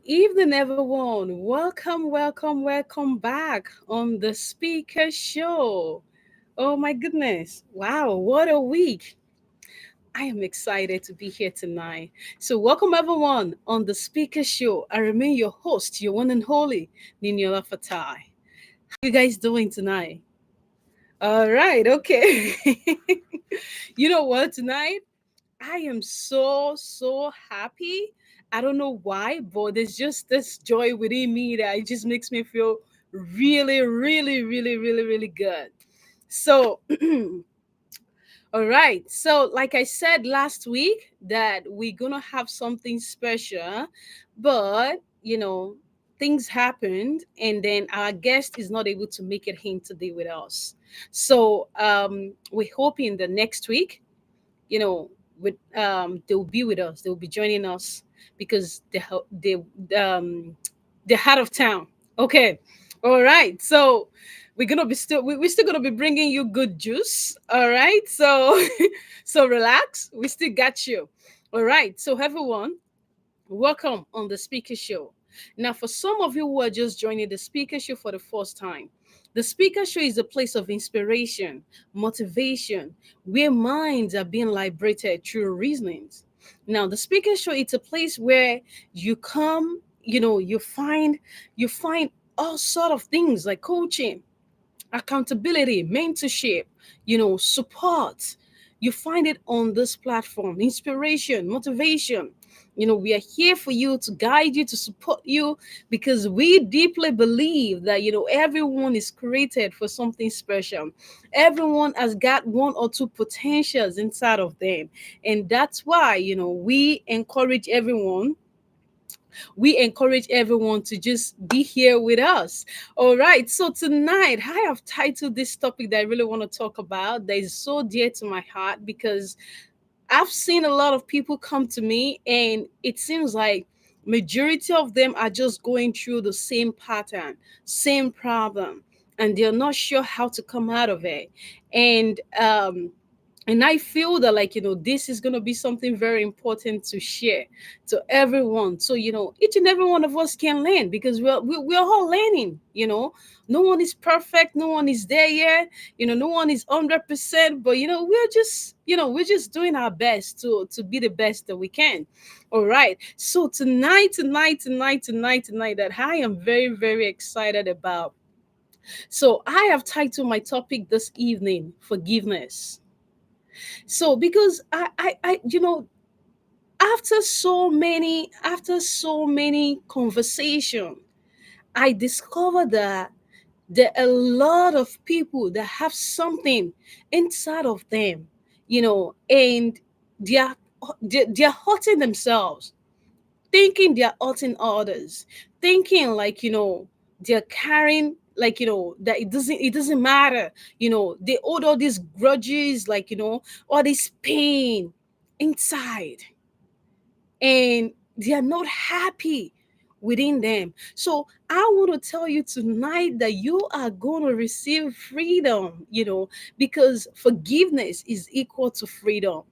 evening, everyone. Welcome back on the Speaker Show. Oh my goodness. Wow, what a week. I am excited to be here tonight. So, welcome everyone on the Speaker Show. I remain your host, your one and holy, Niniola Fatai. How you guys doing tonight? All right, okay. You know what, tonight? I am so happy. I don't know why, but there's just this joy within me that it just makes me feel really good. So, all right. So, like I said last week, that we're gonna have something special, but things happened, and then our guest is not able to make it in today with us. So, we're hoping the next week you know with they'll be with us, they'll be joining us because they're out of town. Okay, all right. So we're still gonna be bringing you good juice. All right, so so relax, we still got you. All right, so everyone, welcome on the Speaker Show. Now, for some of you who are just joining the Speaker Show for the first time, the Speaker Show is a place of inspiration, motivation, where minds are being liberated through reasonings. Now, the Speaker Show, it's a place where you come, you find all sort of things like coaching, accountability, mentorship, support. You find it on this platform, inspiration, motivation. We are here for you, to guide you, to support you, because we deeply believe that, everyone is created for something special. Everyone has got one or two potentials inside of them. And that's why, we encourage everyone to just be here with us. All right. So tonight I have titled this topic that I really want to talk about, that is so dear to my heart, because I've seen a lot of people come to me, and it seems like majority of them are just going through the same pattern, same problem, and they're not sure how to come out of it. And I feel that, like, this is going to be something very important to share to everyone, so each and every one of us can learn, because we're all learning. No one is perfect, no one is there yet. No one is 100%, but we're just doing our best to be the best that we can. All right, so tonight that I am very excited about. So I have titled my topic this evening, forgiveness. So, because after so many conversation, I discovered that there are a lot of people that have something inside of them, and they are they are hurting themselves, thinking they are hurting others, thinking, like, they're carrying, like, that it doesn't matter. They hold all these grudges, like, all this pain inside, and they are not happy within them. So I want to tell you tonight that you are going to receive freedom, because forgiveness is equal to freedom.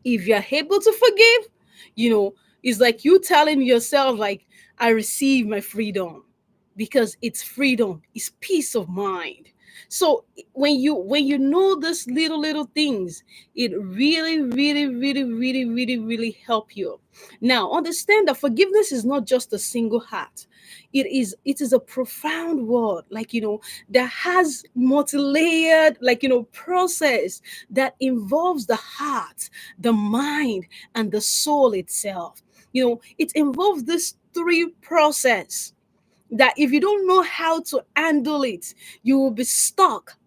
If you're able to forgive, you know it's like you telling yourself, like, I receive my freedom, because it's freedom, it's peace of mind. So when you know these little things, it really help you. Now, understand that forgiveness is not just a single act. It is a profound word, like, that has multi-layered, like, process, that involves the heart, the mind, and the soul itself. It involves this three process, that if you don't know how to handle it, you will be stuck.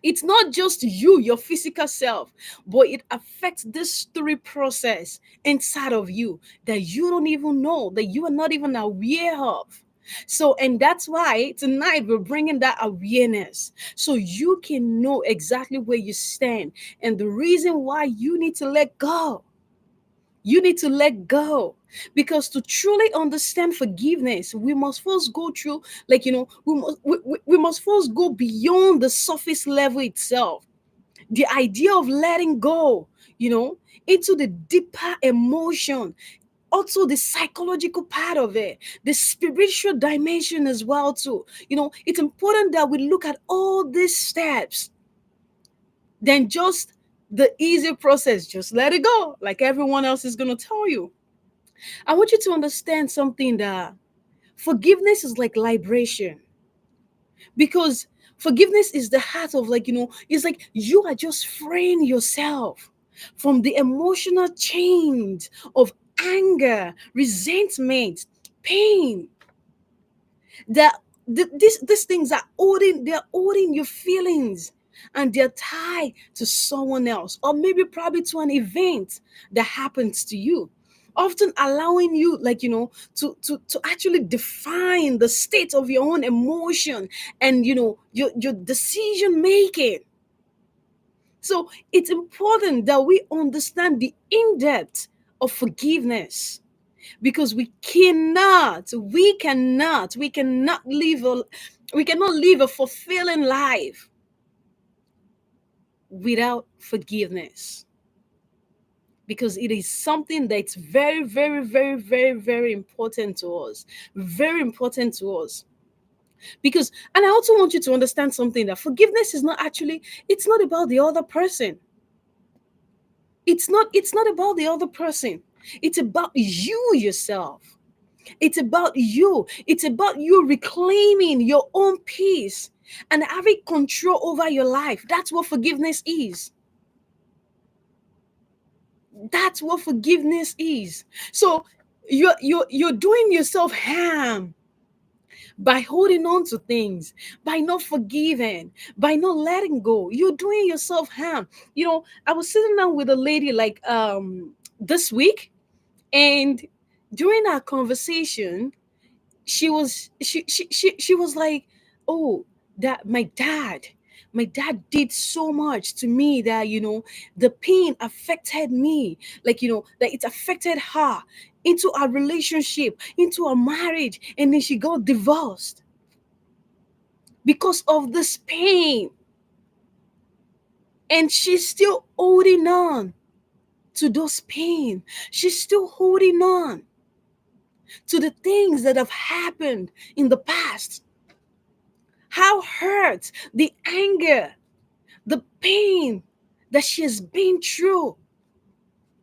It's not just you, your physical self, but it affects this three process inside of you, that you don't even know, that you are not even aware of. So, and that's why tonight we're bringing that awareness, so you can know exactly where you stand, and the reason why you need to let go. You need to let go, because to truly understand forgiveness, we must first go through, like, we must first go beyond the surface level itself, the idea of letting go, into the deeper emotion, also the psychological part of it, the spiritual dimension as well too. It's important that we look at all these steps than just the easy process. Just let it go, like everyone else is going to tell you. I want you to understand something, that forgiveness is like liberation, because forgiveness is the heart of, it's like you are just freeing yourself from the emotional chains of anger, resentment, pain, that these things are holding, they're holding your feelings, and they're tied to someone else, or maybe probably to an event that happens to you, often allowing you, to actually define the state of your own emotion, and your decision making. So it's important that we understand the in-depth of forgiveness, because we cannot live a fulfilling life without forgiveness, because it is something that's very, very, very, very, very important to us. Very important to us. Because, and I also want you to understand something, that forgiveness is not actually, it's not about the other person. It's not about the other person. It's about you yourself. It's about you. It's about you reclaiming your own peace and having control over your life. That's what forgiveness is. That's what forgiveness is. So you're doing yourself harm by holding on to things, by not forgiving, by not letting go. You're doing yourself harm. I was sitting down with a lady this week, and during our conversation, she was like, oh, that my dad did so much to me, that the pain affected me, that it affected her, into our relationship, into our marriage, and then she got divorced because of this pain, and she's still holding on to those pain. She's still holding on to the things that have happened in the past. How hurt, the anger, the pain that she has been through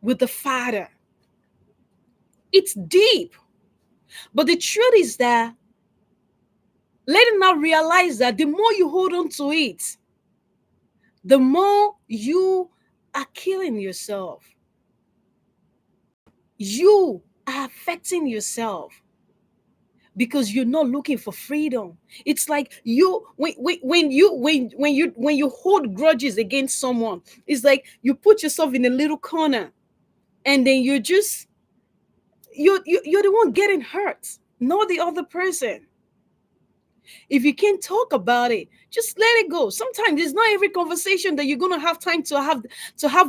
with the father. It's deep. But the truth is that, letting her realize that the more you hold on to it, the more you are killing yourself. You are affecting yourself, because you're not looking for freedom. It's like you when you hold grudges against someone, it's like you put yourself in a little corner, and then you're the one getting hurt, not the other person. If you can't talk about it, just let it go. Sometimes it's not every conversation that you're gonna have time to have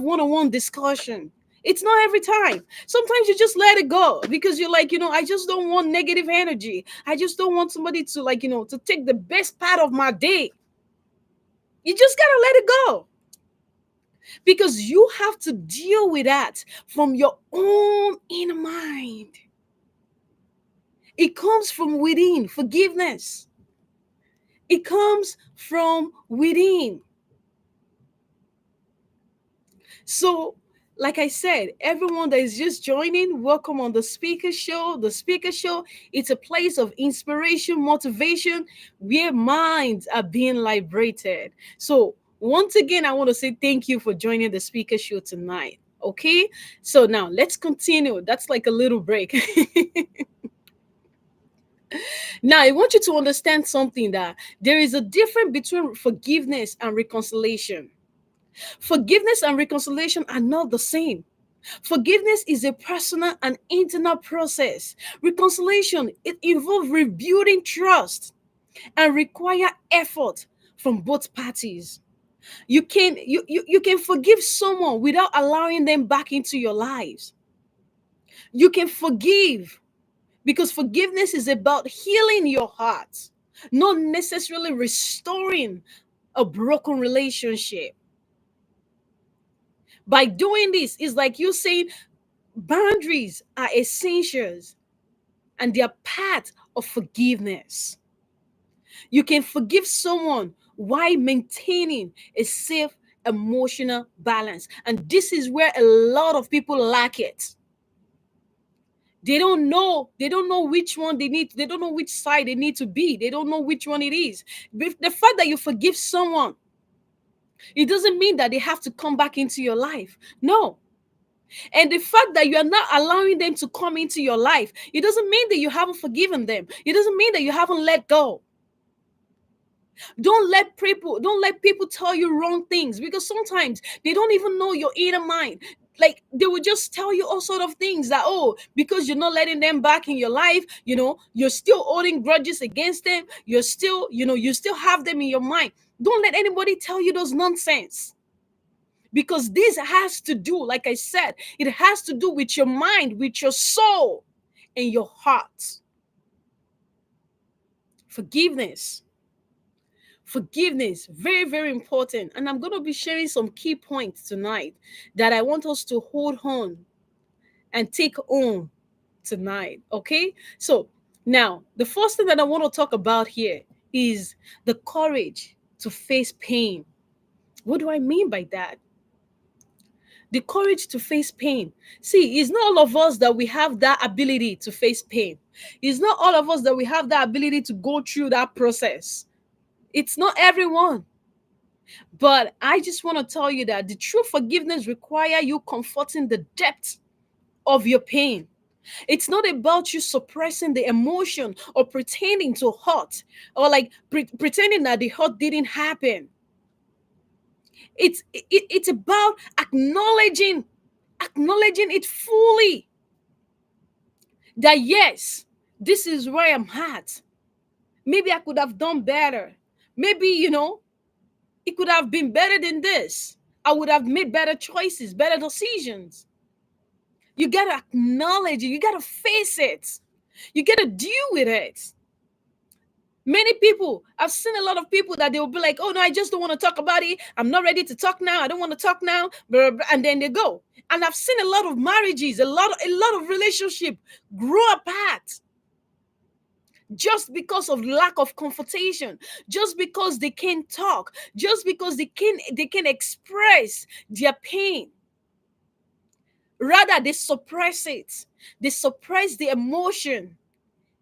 one-on-one discussion. It's not every time. Sometimes you just let it go, because you're like, I just don't want negative energy. I just don't want somebody to, to take the best part of my day. You just gotta let it go, because you have to deal with that from your own inner mind. It comes from within. Forgiveness, it comes from within. So, like I said, everyone that is just joining, welcome on the Speaker Show. The Speaker Show, it's a place of inspiration, motivation, where minds are being liberated. So, once again, I want to say thank you for joining the Speaker Show tonight. Okay, so now let's continue. That's like a little break. Now, I want you to understand something, that there is a difference between forgiveness and reconciliation. Forgiveness and reconciliation are not the same. Forgiveness is a personal and internal process. Reconciliation, it involves rebuilding trust and require effort from both parties. You can forgive someone without allowing them back into your lives. You can forgive, because forgiveness is about healing your heart, not necessarily restoring a broken relationship. By doing this, it's like you saying, Boundaries are essentials and they are part of forgiveness. You can forgive someone while maintaining a safe emotional balance. And this is where a lot of people lack it. They don't know which one they need, they don't know which side they need to be, they don't know which one it is. The fact that you forgive someone, it doesn't mean that they have to come back into your life. No. And the fact that you are not allowing them to come into your life, it doesn't mean that you haven't forgiven them. It doesn't mean that you haven't let go. Don't let people tell you wrong things, because sometimes they don't even know your inner mind. Like, they will just tell you all sort of things that, oh, because you're not letting them back in your life, you're still holding grudges against them, you still have them in your mind. Don't let anybody tell you those nonsense, because this has to do, like I said, it has to do with your mind, with your soul, and your heart. Forgiveness. Forgiveness, very, very important. And I'm going to be sharing some key points tonight that I want us to hold on and take on tonight. Okay. So now, the first thing that I want to talk about here is the courage to face pain. What do I mean by that? The courage to face pain. See, it's not all of us that we have that ability to face pain. It's not all of us that we have that ability to go through that process. It's not everyone. But I just want to tell you that the true forgiveness require you comforting the depth of your pain. It's not about you suppressing the emotion or pretending to hurt, or like pretending that the hurt didn't happen. It's about acknowledging it fully, that yes, this is where I'm at. Maybe I could have done better. Maybe, it could have been better than this. I would have made better choices, better decisions. You got to acknowledge it. You got to face it. You got to deal with it. Many people, I've seen a lot of people that they will be like, oh no, I just don't want to talk about it. I'm not ready to talk now. I don't want to talk now. Blah, blah, blah, and then they go. And I've seen a lot of marriages, a lot of relationship grow apart just because of lack of confrontation, just because they can't talk, just because they can express their pain. Rather, they suppress it. They suppress the emotion.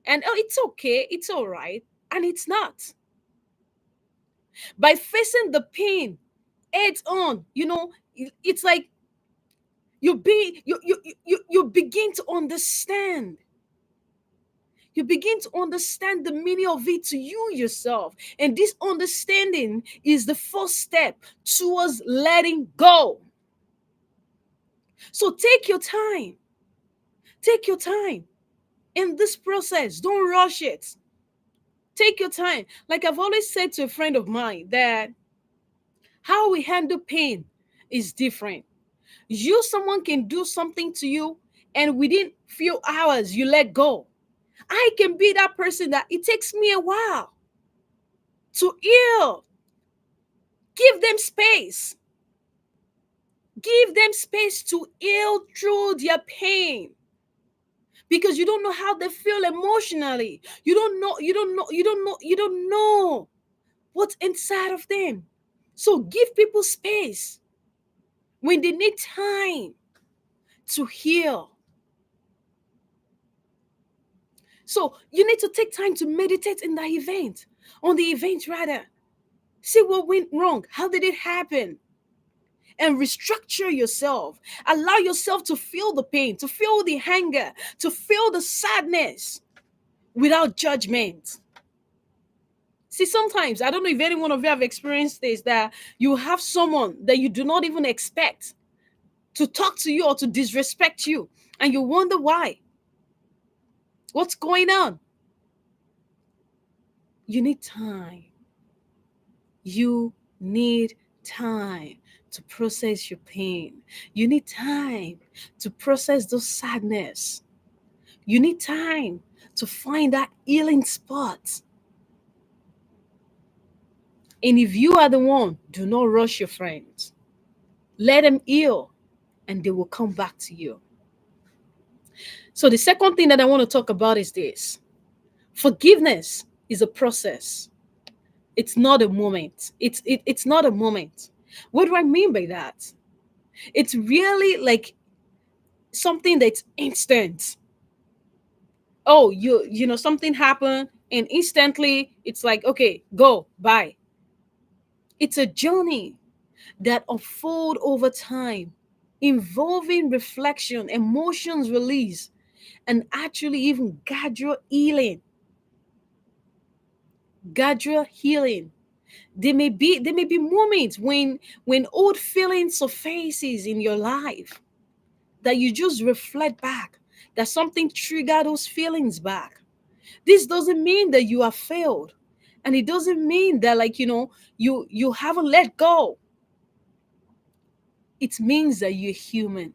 And oh, it's okay, it's all right. And it's not. By facing the pain head on, it's like you begin to understand. You begin to understand the meaning of it to you yourself. And this understanding is the first step towards letting go. So take your time. Take your time in this process. Don't rush it. Take your time. Like I've always said to a friend of mine, that how we handle pain is different. Someone can do something to you, and within few hours, you let go. I can be that person that it takes me a while to heal. Give them space. Give them space to heal through their pain. Because you don't know how they feel emotionally. You don't know what's inside of them. So give people space when they need time to heal. So you need to take time to meditate on the event rather. See what went wrong. How did it happen? And restructure yourself. Allow yourself to feel the pain, to feel the anger, to feel the sadness without judgment. See, sometimes, I don't know if any one of you have experienced this, that you have someone that you do not even expect to talk to you or to disrespect you, and you wonder why. What's going on? You need time. You need time to process your pain. You need time to process those sadness. You need time to find that healing spot. And if you are the one, do not rush your friends. Let them heal, and they will come back to you. So the second thing that I want to talk about is this: forgiveness is a process. It's not a moment. It's not a moment. What do I mean by that? It's really like something that's instant. Oh, something happened and instantly it's like, okay, go, bye. It's a journey that unfold over time, involving reflection, emotions release, and actually even gradual healing. There may be moments when old feelings surfaces in your life, that you just reflect back, that something triggered those feelings back. This doesn't mean that you have failed, and it doesn't mean that, like, you haven't let go. It means that you're human.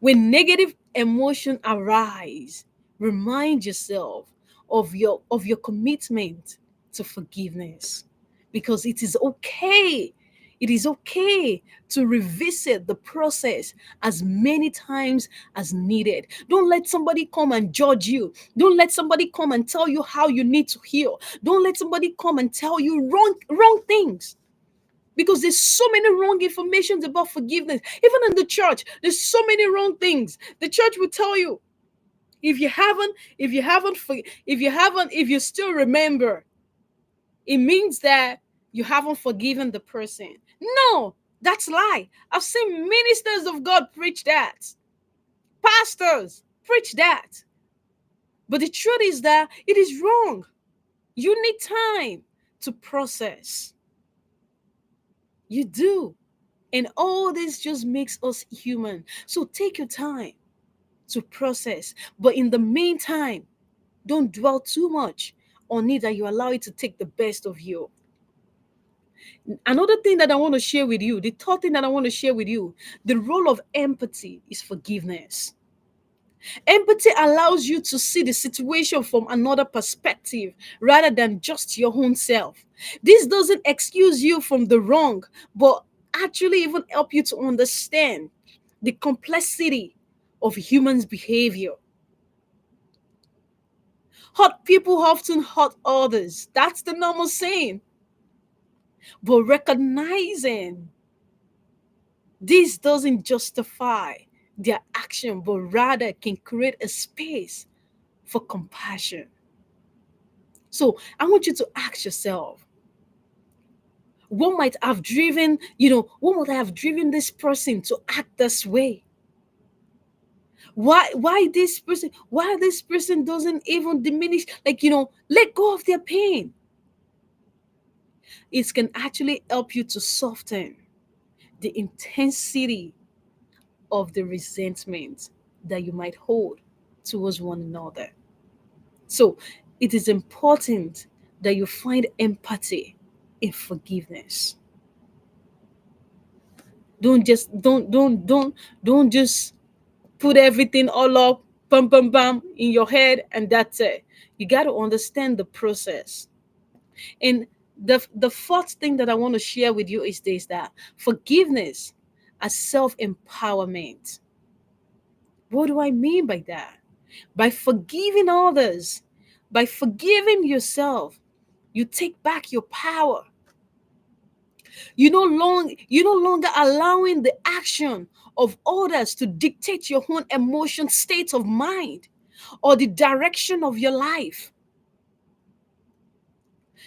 When negative emotion arise, remind yourself of your commitment to forgiveness, because it is okay. It is okay to revisit the process as many times as needed. Don't let somebody come and judge you. Don't let somebody come and tell you how you need to heal. Don't let somebody come and tell you wrong things, because there's so many wrong informations about forgiveness. Even in the church, there's so many wrong things. The church will tell you, if you still remember, it means that you haven't forgiven the person. No, that's lie. I've seen ministers of God preach that, pastors preach that, but the truth is that it is wrong. You need time to process. You do. And all this just makes us human. So take your time to process. But in the meantime, don't dwell too much on it, that you allow it to take the best of you. Another thing that I want to share with you, the third thing that I want to share with you, the role of empathy is forgiveness. Empathy allows you to see the situation from another perspective rather than just your own self. This doesn't excuse you from the wrong, but actually even help you to understand the complexity of humans' behavior. Hurt people often hurt others. That's the normal saying. But recognizing this doesn't justify their action, but rather can create a space for compassion. So I want you to ask yourself, what might have driven this person to act this way? Why this person doesn't even diminish, let go of their pain. It can actually help you to soften the intensity of the resentment that you might hold towards one another. So it is important that you find empathy in forgiveness. Don't just put everything all up, bam bam bam, in your head, and that's it. You got to understand the process. And the fourth thing that I want to share with you is this: that forgiveness as self-empowerment. What do I mean by that? By forgiving others, by forgiving yourself, you take back your power. You no longer allowing the action of others to dictate your own emotion state of mind or the direction of your life.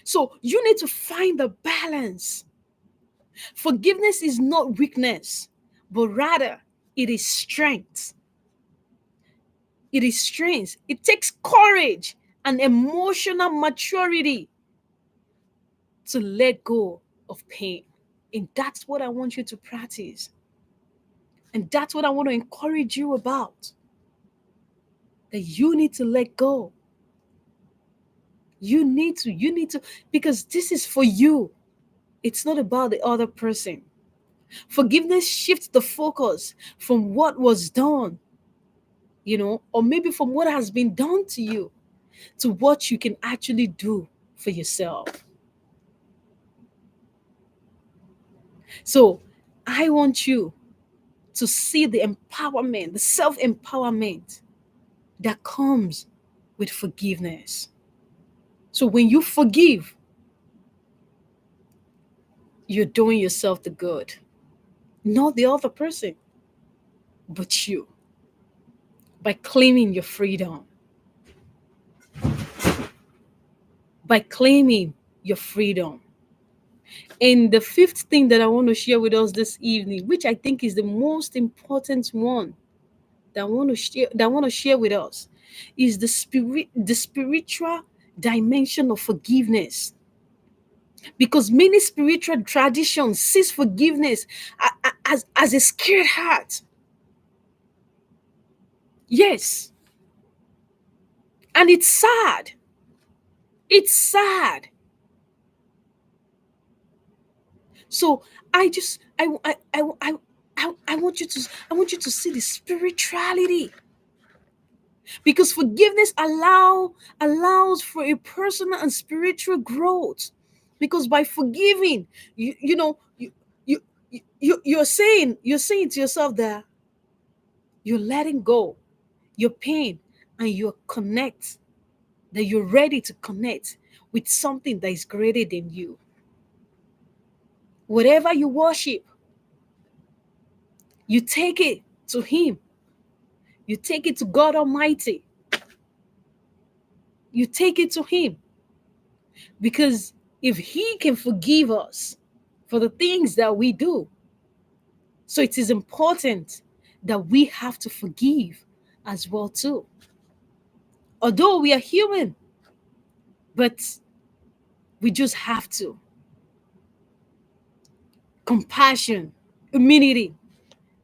So you need to find the balance. Forgiveness is not weakness, but rather it is strength. It is strength. It takes courage and emotional maturity to let go of pain. And that's what I want you to practice. And that's what I want to encourage you about. That you need to let go. You need to, because this is for you. It's not about the other person. Forgiveness shifts the focus from what was done, or maybe from what has been done to you, to what you can actually do for yourself. So I want you to see the empowerment, the self empowerment that comes with forgiveness. So when you forgive, you're doing yourself the good, not the other person, but you, by claiming your freedom, by claiming your freedom. And the fifth thing that I want to share with us this evening, which I think is the most important one that I want to share with us, is the spiritual dimension of forgiveness. Because many spiritual traditions sees forgiveness as a scared heart. Yes, and it's sad. It's sad. So I want you to see the spirituality, because forgiveness allows for a personal and spiritual growth. Because by forgiving, you know you're saying to yourself that you're letting go your pain, and you're ready to connect with something that is greater than you. Whatever you worship, you take it to him. You take it to God Almighty. You take it to him, because if he can forgive us for the things that we do, so it is important that we have to forgive as well too. Although we are human, but we just have to. Compassion, humility,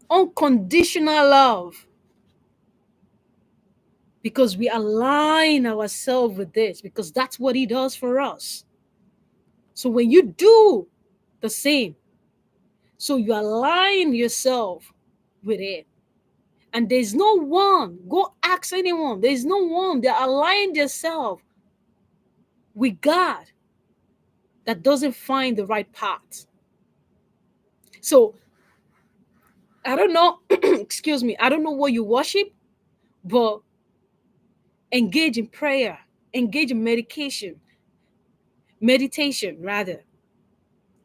unconditional love, because we align ourselves with this, because that's what he does for us. So when you do the same, so you align yourself with it. And there's no one, go ask anyone, there's no one that aligned yourself with God that doesn't find the right path. So I don't know, excuse me, I don't know what you worship, but engage in prayer, engage in meditation rather,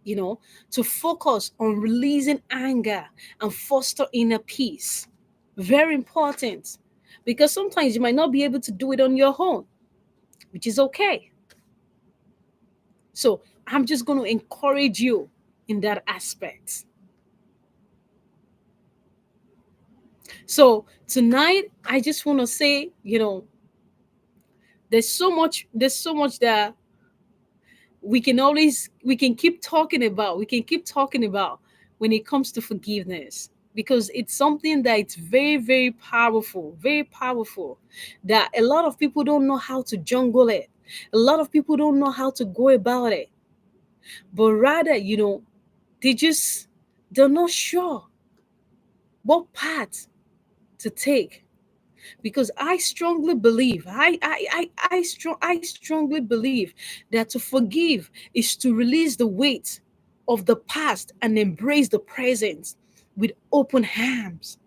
to focus on releasing anger and foster inner peace. Very important, because sometimes you might not be able to do it on your own, which is okay. So I'm just going to encourage you in that aspect. So tonight, I just want to say, there's so much that we can keep talking about when it comes to forgiveness, because it's something that it's very, very powerful, that a lot of people don't know how to jungle it. A lot of people don't know how to go about it, but rather, they just they're not sure what path to take. Because I strongly believe, I strongly believe that to forgive is to release the weight of the past and embrace the present with open arms,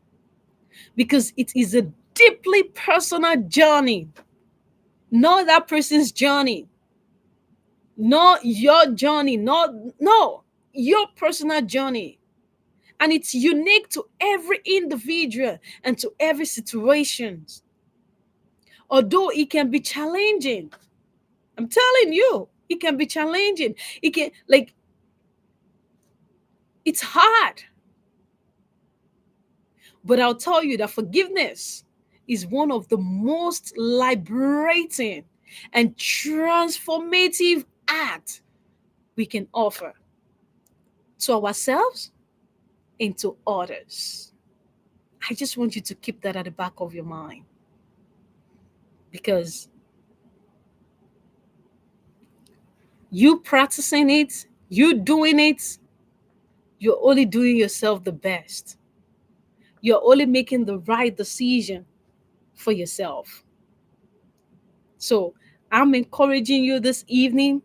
because it is a deeply personal journey, not that person's journey, not your journey, not no your personal journey. And it's unique to every individual and to every situation. Although it can be challenging, I'm telling you, it can be challenging. It can, it's hard. But I'll tell you that forgiveness is one of the most liberating and transformative acts we can offer to ourselves and to others. I just want you to keep that at the back of your mind, because you practicing it, you doing it, you're only doing yourself the best. You're only making the right decision for yourself. So I'm encouraging you this evening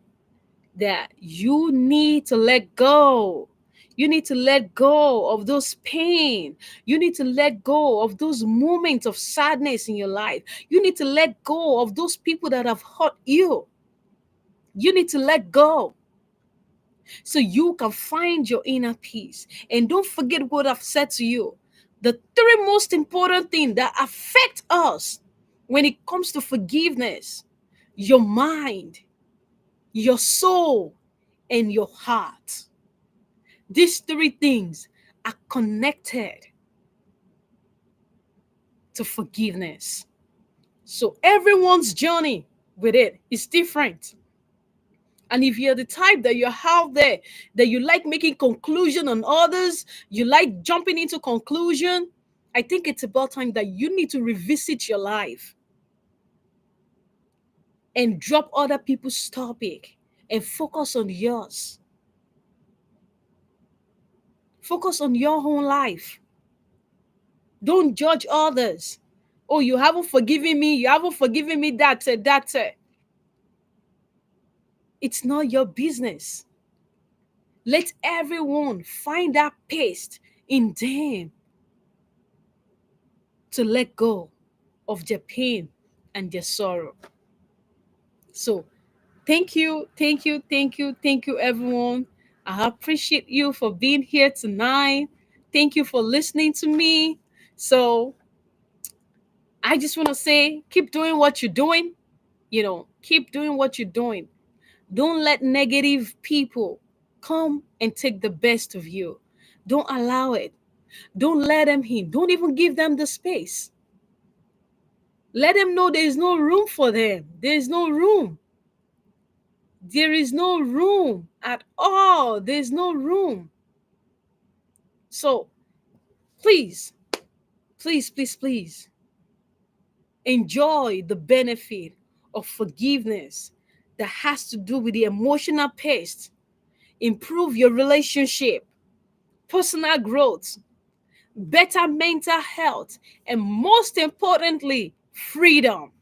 that you need to let go. You need to let go of those pain. You need to let go of those moments of sadness in your life. You need to let go of those people that have hurt you. You need to let go so you can find your inner peace. And don't forget what I've said to you. The three most important things that affect us when it comes to forgiveness: your mind, your soul, and your heart. These three things are connected to forgiveness. So everyone's journey with it is different. And if you're the type that you're out there, that you like making conclusion on others, you like jumping into conclusion, I think it's about time that you need to revisit your life and drop other people's topic and focus on yours. Focus on your own life. Don't judge others. Oh, you haven't forgiven me. You haven't forgiven me that. It's not your business. Let everyone find that pace in them to let go of their pain and their sorrow. So, thank you, thank you, thank you, thank you, everyone. I appreciate you for being here tonight. Thank you for listening to me. So, I just want to say, keep doing what you're doing. Keep doing what you're doing. Don't let negative people come and take the best of you. Don't allow it. Don't let them in. Don't even give them the space. Let them know there is no room for them. There is no room. There is no room at all. There's no room. So please, please, please, please enjoy the benefit of forgiveness that has to do with the emotional pace. Improve your relationship, personal growth, better mental health, and most importantly, freedom.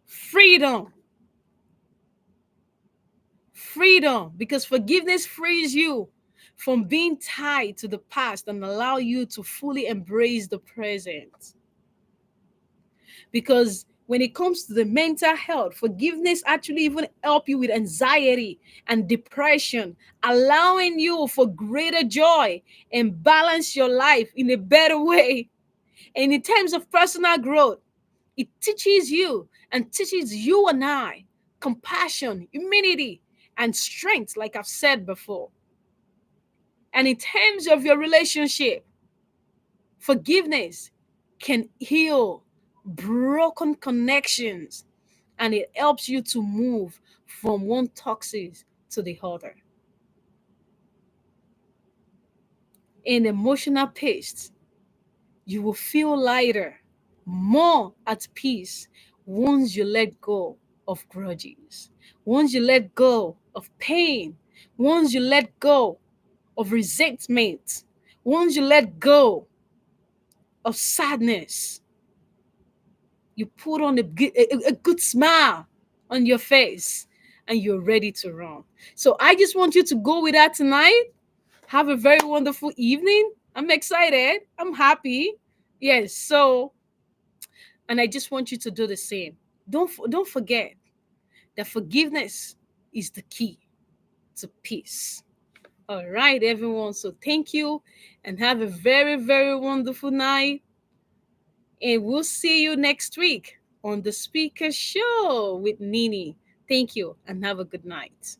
Freedom. Freedom, because forgiveness frees you from being tied to the past and allow you to fully embrace the present. Because when it comes to the mental health, forgiveness actually even help you with anxiety and depression, allowing you for greater joy and balance your life in a better way. And in terms of personal growth, it teaches you and teaches you and I compassion, humility, and strength, like I've said before. And in terms of your relationship, forgiveness can heal broken connections, and it helps you to move from one toxic to the other. In emotional pace, you will feel lighter, more at peace once you let go of grudges, once you let go of pain, once you let go of resentment, once you let go of sadness. You put on a good smile on your face and you're ready to run. So I just want you to go with that tonight. Have a very wonderful evening. I'm excited. I'm happy. Yes. So, and I just want you to do the same. Don't forget that forgiveness is the key to peace. All right, everyone. So thank you and have a very, very wonderful night. And we'll see you next week on the Speaker Show with Nini. Thank you and have a good night.